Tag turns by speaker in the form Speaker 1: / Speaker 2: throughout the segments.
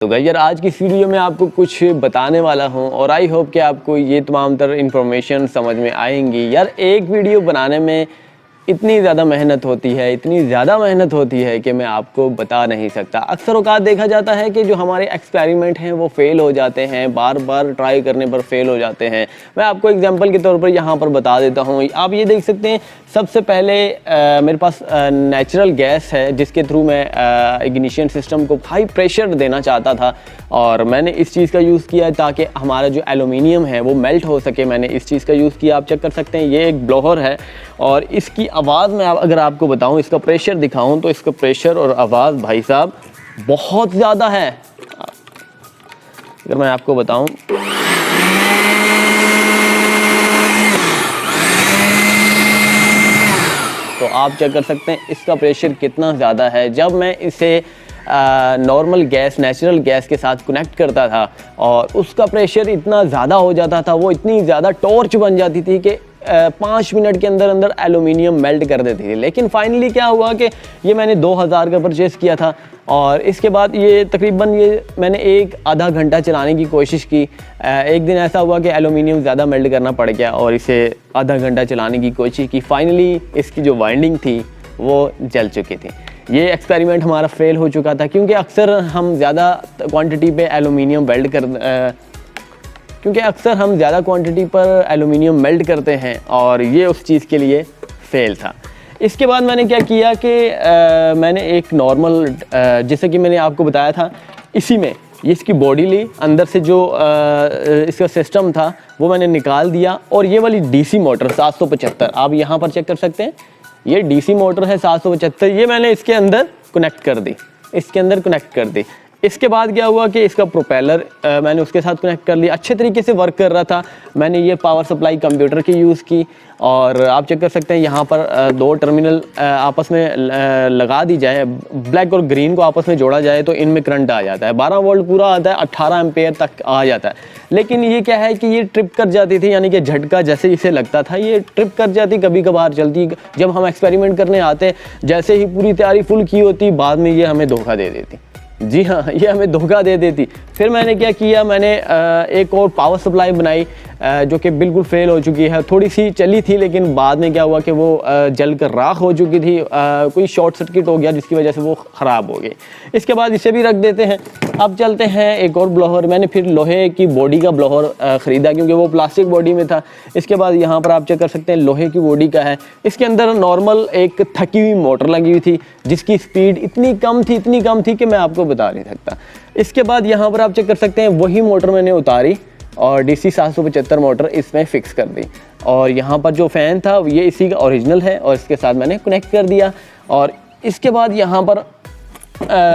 Speaker 1: तो गाइस यार आज की इस वीडियो में आपको कुछ बताने वाला हूं और आई होप कि आपको ये तमाम तरह इन्फॉर्मेशन समझ में आएंगी। यार एक वीडियो बनाने में इतनी ज़्यादा मेहनत होती है कि मैं आपको बता नहीं सकता। अक्सर औकात देखा जाता है कि जो हमारे एक्सपेरिमेंट हैं वो फेल हो जाते हैं, बार बार ट्राई करने पर फेल हो जाते हैं। मैं आपको एग्जांपल के तौर पर यहाँ पर बता देता हूँ। आप ये देख सकते हैं, सबसे पहले मेरे पास नेचुरल गैस है जिसके थ्रू मैं इग्निशन सिस्टम को हाई प्रेशर देना चाहता था और मैंने इस चीज़ का यूज़ किया है ताकि हमारा जो एलुमिनियम है वो मेल्ट हो सके। मैंने इस चीज़ का यूज़ किया, आप चेक कर सकते हैं। ये एक ब्लोअर है और इसकी आवाज़ में अगर आपको बताऊं, इसका प्रेशर दिखाऊं तो इसका प्रेशर और आवाज़ भाई साहब बहुत ज़्यादा है। अगर मैं आपको बताऊं तो आप चेक कर सकते हैं इसका प्रेशर कितना ज़्यादा है। जब मैं इसे नॉर्मल गैस, नेचुरल गैस के साथ कनेक्ट करता था और उसका प्रेशर इतना ज़्यादा हो जाता था, वो इतनी ज़्यादा टॉर्च बन जाती थी कि 5 मिनट के अंदर अंदर एलुमिनियम मेल्ट कर देती थी। लेकिन फाइनली क्या हुआ कि ये मैंने 2000 का परचेज़ किया था और इसके बाद ये तकरीबन मैंने एक आधा घंटा चलाने की कोशिश की। एक दिन ऐसा हुआ कि एलुमिनियम ज़्यादा मेल्ट करना पड़ गया और इसे आधा घंटा चलाने की कोशिश की। फाइनली इसकी जो वाइंडिंग थी वो जल चुकी थी। ये एक्सपेरिमेंट हमारा फेल हो चुका था क्योंकि अक्सर हम ज़्यादा क्वांटिटी पे एलुमिनियम मेल्ट करते हैं और ये उस चीज़ के लिए फेल था। इसके बाद मैंने क्या किया कि मैंने एक नॉर्मल जैसे कि मैंने आपको बताया था, इसी में ये इसकी बॉडी ली, अंदर से जो इसका सिस्टम था वो मैंने निकाल दिया और ये वाली डीसी मोटर 775 आप यहाँ पर चेक कर सकते हैं, ये डीसी मोटर है 775, ये मैंने इसके अंदर कनेक्ट कर दी। इसके बाद क्या हुआ कि इसका प्रोपेलर मैंने उसके साथ कनेक्ट कर लिया, अच्छे तरीके से वर्क कर रहा था। मैंने ये पावर सप्लाई कंप्यूटर की यूज़ की और आप चेक कर सकते हैं यहाँ पर 2 टर्मिनल आपस में लगा दी जाए, ब्लैक और ग्रीन को आपस में जोड़ा जाए तो इनमें करंट आ जाता है, 12 वोल्ट पूरा आता है, 18 एम्पेयर तक आ जाता है। लेकिन ये क्या है कि ये ट्रिप कर जाती थी, यानी कि झटका जैसे इसे लगता था ये ट्रिप कर जाती, कभी कभार चलती। जब हम एक्सपेरिमेंट करने आते, जैसे ही पूरी तैयारी फुल की होती, बाद में ये हमें धोखा दे देती। जी हाँ, ये हमें धोखा दे देती। फिर मैंने क्या किया, मैंने एक और पावर सप्लाई बनाई जो कि बिल्कुल फेल हो चुकी है। थोड़ी सी चली थी लेकिन बाद में क्या हुआ कि वो जल कर राख हो चुकी थी, कोई शॉर्ट सर्किट हो गया जिसकी वजह से वो ख़राब हो गई। इसके बाद इसे भी रख देते हैं। अब चलते हैं एक और ब्लोअर। मैंने फिर लोहे की बॉडी का ब्लोअर ख़रीदा क्योंकि वो प्लास्टिक बॉडी में था। इसके बाद यहाँ पर आप चेक कर सकते हैं लोहे की बॉडी का है। इसके अंदर नॉर्मल एक थकी हुई मोटर लगी हुई थी जिसकी स्पीड इतनी कम थी कि मैं आपको बता नहीं सकता। इसके बाद यहाँ पर आप चेक कर सकते हैं वही मोटर मैंने उतारी और DC 775 मोटर इसमें फ़िक्स कर दी और यहाँ पर जो फ़ैन था ये इसी का ओरिजिनल है और इसके साथ मैंने कनेक्ट कर दिया। और इसके बाद यहाँ पर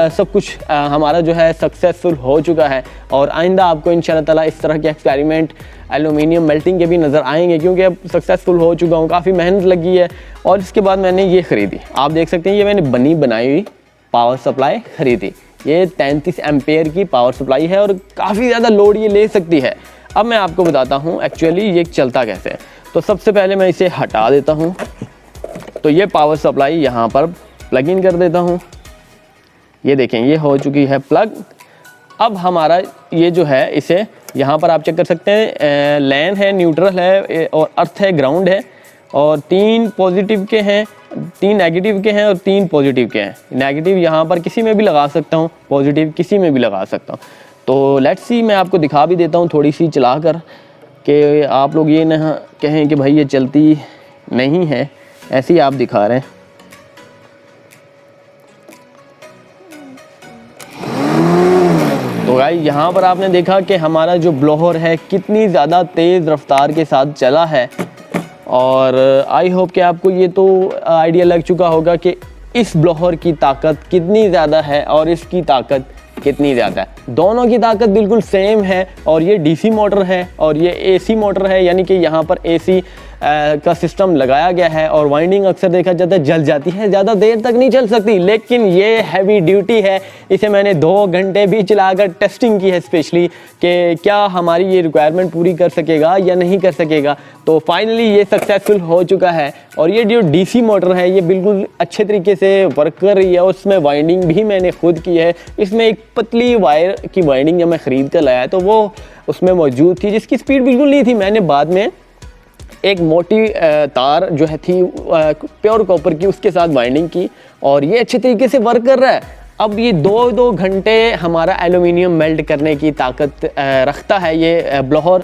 Speaker 1: सब कुछ हमारा जो है सक्सेसफुल हो चुका है और आइंदा आपको इंशाल्लाह ताला इस तरह के एक्सपेरिमेंट एलुमिनियम मेल्टिंग के भी नज़र आएंगे क्योंकि अब सक्सेसफुल हो चुका हूँ, काफ़ी मेहनत लगी है। और इसके बाद मैंने ये ख़रीदी, आप देख सकते हैं, ये मैंने बनाई हुई पावर सप्लाई ख़रीदी। ये 33 एम्पेयर की पावर सप्लाई है और काफ़ी ज़्यादा लोड ये ले सकती है। अब मैं आपको बताता हूँ एक्चुअली ये चलता कैसे है। तो सबसे पहले मैं इसे हटा देता हूँ, तो ये पावर सप्लाई यहाँ पर प्लग इन कर देता हूँ। ये देखें ये हो चुकी है प्लग। अब हमारा ये जो है इसे यहाँ पर आप चेक कर सकते हैं, लैन है, न्यूट्रल है और अर्थ है, ग्राउंड है और 3 पॉजिटिव के हैं, 3 नेगेटिव के हैं और 3 पॉजिटिव के हैं। नेगेटिव यहाँ पर किसी में भी लगा सकता हूँ, पॉजिटिव किसी में भी लगा सकता हूँ। तो लेट्स सी, मैं आपको दिखा भी देता हूँ थोड़ी सी चला कर कि आप लोग ये ना कहें कि भाई ये चलती नहीं है, ऐसे ही आप दिखा रहे हैं। तो गाइस यहाँ पर आपने देखा कि हमारा जो ब्लोअर है कितनी ज़्यादा तेज़ रफ्तार के साथ चला है और आई होप कि आपको ये तो आइडिया लग चुका होगा कि इस ब्लोअर की ताकत कितनी ज़्यादा है और इसकी ताकत कितनी ज़्यादा है। दोनों की ताकत बिल्कुल सेम है और ये DC मोटर है और ये AC मोटर है, यानी कि यहाँ पर AC का सिस्टम लगाया गया है और वाइंडिंग अक्सर देखा जाता है जल जाती है, ज़्यादा देर तक नहीं चल सकती, लेकिन ये हैवी ड्यूटी है। इसे मैंने 2 घंटे भी चलाकर टेस्टिंग की है स्पेशली कि क्या हमारी ये रिक्वायरमेंट पूरी कर सकेगा या नहीं कर सकेगा। तो फाइनली ये सक्सेसफुल हो चुका है और ये जो डीसी मोटर है ये बिल्कुल अच्छे तरीके से वर्क कर रही है। उसमें वाइंडिंग भी मैंने खुद की है। इसमें एक पतली वायर की वाइंडिंग जब मैं ख़रीद कर लाया तो वो उसमें मौजूद थी, जिसकी स्पीड बिल्कुल नहीं थी। मैंने बाद में एक मोटी तार जो है थी प्योर कॉपर की, उसके साथ वाइंडिंग की और ये अच्छे तरीके से वर्क कर रहा है। अब ये 2 घंटे हमारा एल्यूमिनियम मेल्ट करने की ताकत रखता है ये ब्लोअर।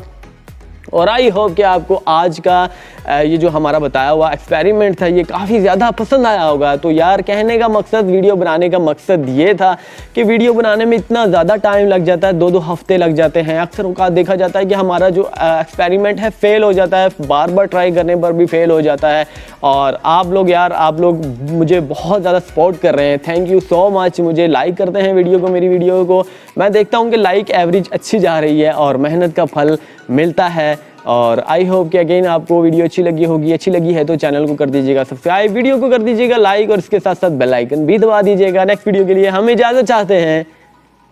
Speaker 1: और आई होप कि आपको आज का ये जो हमारा बताया हुआ एक्सपेरिमेंट था ये काफ़ी ज़्यादा पसंद आया होगा। तो यार कहने का मकसद, वीडियो बनाने का मकसद ये था कि वीडियो बनाने में इतना ज़्यादा टाइम लग जाता है, 2-2 हफ्ते लग जाते हैं। अक्सर औक़ात देखा जाता है कि हमारा जो एक्सपेरिमेंट है फेल हो जाता है, बार बार ट्राई करने पर भी फेल हो जाता है। और आप लोग मुझे बहुत ज़्यादा सपोर्ट कर रहे हैं, थैंक यू सो मच। मुझे लाइक करते हैं वीडियो को, मेरी वीडियो को। मैं देखता हूँ कि लाइक एवरेज अच्छी जा रही है और मेहनत का फल मिलता है। और आई होप कि अगेन आपको वीडियो अच्छी लगी होगी। अच्छी लगी है तो चैनल को कर दीजिएगा सब्सक्राइब, वीडियो को कर दीजिएगा लाइक और इसके साथ साथ बेल आइकन भी दबा दीजिएगा। नेक्स्ट वीडियो के लिए हम इजाज़त चाहते हैं।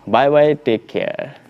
Speaker 1: Bye bye, take care.